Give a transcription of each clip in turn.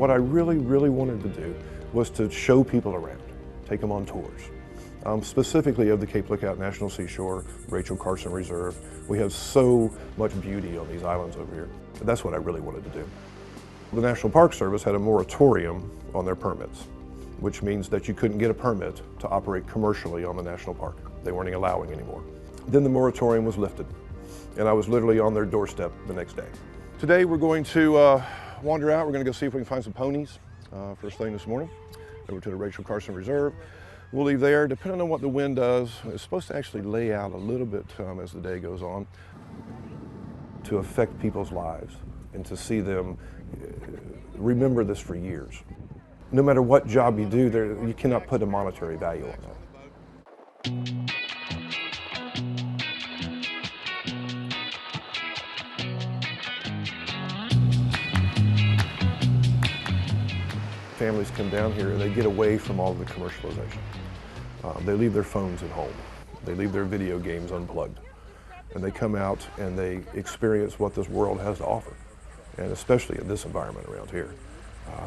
What I really, really wanted to do was to show people around, take them on tours, specifically of the Cape Lookout National Seashore, Rachel Carson Reserve. We have so much beauty on these islands over here. That's what I really wanted to do. The National Park Service had a moratorium on their permits, which means that you couldn't get a permit to operate commercially on the national park. They weren't allowing anymore. Then the moratorium was lifted, and I was literally on their doorstep the next day. Today we're going to wander out. We're going to go see if we can find some ponies first thing this morning, over to the Rachel Carson Reserve. We'll leave there. Depending on what the wind does, it's supposed to actually lay out a little bit as the day goes on to affect people's lives and to see them remember this for years. No matter what job you do, you cannot put a monetary value on that. Families come down here and they get away from all of the commercialization. They leave their phones at home. They leave their video games unplugged. And they come out and they experience what this world has to offer. And especially in this environment around here.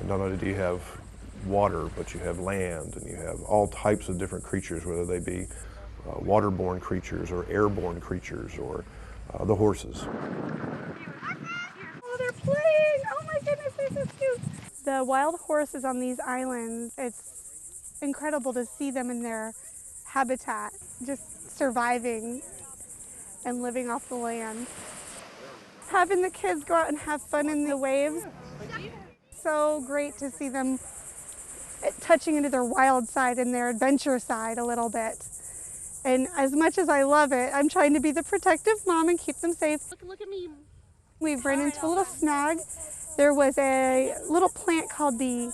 Not only do you have water, but you have land and you have all types of different creatures, whether they be waterborne creatures or airborne creatures or the horses. Oh, they're playing! Oh my goodness, they're so cute! The wild horses on these islands, it's incredible to see them in their habitat, just surviving and living off the land. Having the kids go out and have fun in the waves, so great to see them touching into their wild side and their adventure side a little bit. And as much as I love it, I'm trying to be the protective mom and keep them safe. Look at me. We've run into a little snag. There was a little plant called the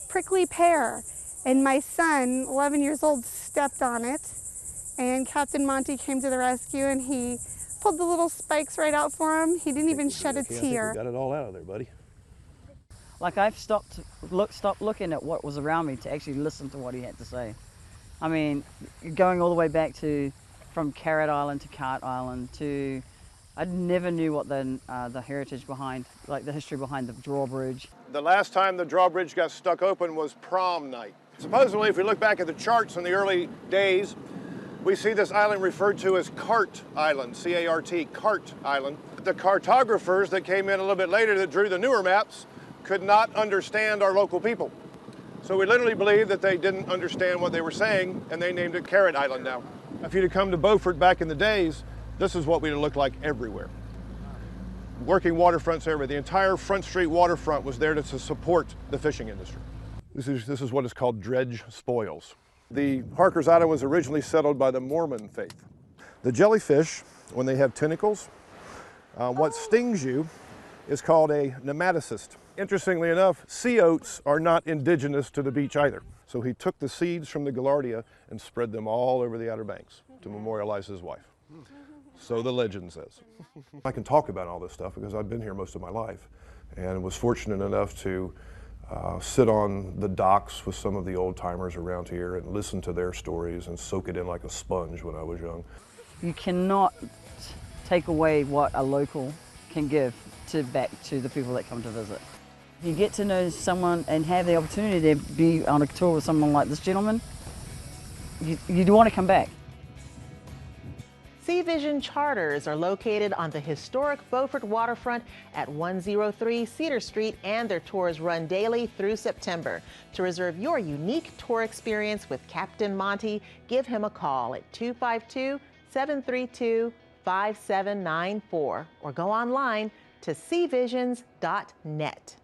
prickly pear, and my son, 11 years old, stepped on it, and Captain Monty came to the rescue and he pulled the little spikes right out for him. He didn't even shed a tear. Got it all out of there, buddy. Like I've stopped looking at what was around me to actually listen to what he had to say. I mean, going all the way back from Carrot Island to Cart Island to, I never knew what the heritage behind, like the history behind the drawbridge. The last time the drawbridge got stuck open was prom night. Supposedly, if we look back at the charts in the early days, we see this island referred to as Cart Island, C-A-R-T, Cart Island. The cartographers that came in a little bit later that drew the newer maps could not understand our local people. So we literally believe that they didn't understand what they were saying, and they named it Carrot Island now. If you'd have come to Beaufort back in the days, this is what we'd have looked like everywhere. Working waterfronts everywhere. The entire Front Street waterfront was there to support the fishing industry. This is what is called dredge spoils. The Harkers Island was originally settled by the Mormon faith. The jellyfish, when they have tentacles, what stings you is called a nematocyst. Interestingly enough, sea oats are not indigenous to the beach either. So he took the seeds from the Gaillardia and spread them all over the Outer Banks to memorialize his wife. So the legend says. I can talk about all this stuff because I've been here most of my life and was fortunate enough to sit on the docks with some of the old timers around here and listen to their stories and soak it in like a sponge when I was young. You cannot take away what a local can give back to the people that come to visit. You get to know someone and have the opportunity to be on a tour with someone like this gentleman, you do want to come back. Sea Vision charters are located on the historic Beaufort waterfront at 103 Cedar Street, and their tours run daily through September. To reserve your unique tour experience with Captain Monty, give him a call at 252-732-5794 or go online to seavisions.net.